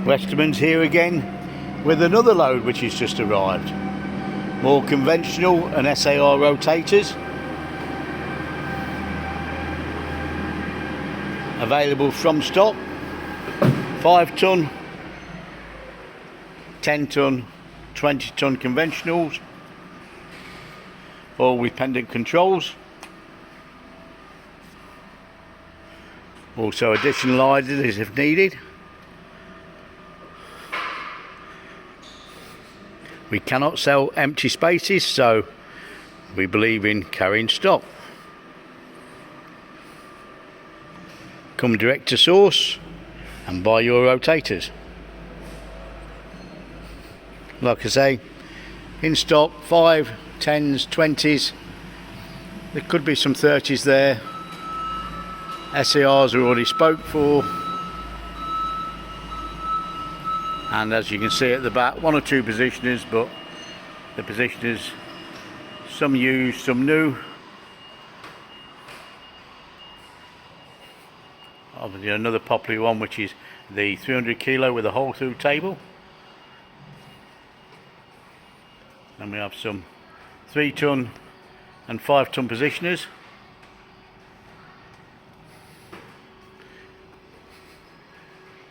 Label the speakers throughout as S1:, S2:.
S1: Westermans here again with another load which has just arrived. More conventional and SAR rotators. Available from stock. 5 ton, 10 ton, 20 ton conventionals. All with pendant controls. Also additional ideas if needed. We cannot sell empty spaces, so we believe in carrying stock. Come direct to source and buy your rotators. Like I say, in stock 5, 10s, 20s. There could be some 30s there. SARs are already spoke for. And as you can see at the back, 1 or 2 positioners, but the positioners, some used, some new. Obviously another popular one, which is the 300 kilo with a hole through table. And we have some 3 ton and 5 ton positioners.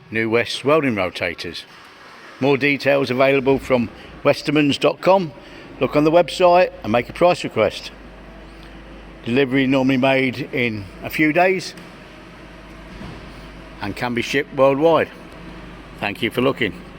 S1: New West welding rotators. More details available from Westermans.com. Look on the website and make a price request. Delivery normally made in a few days and can be shipped worldwide. Thank you for looking.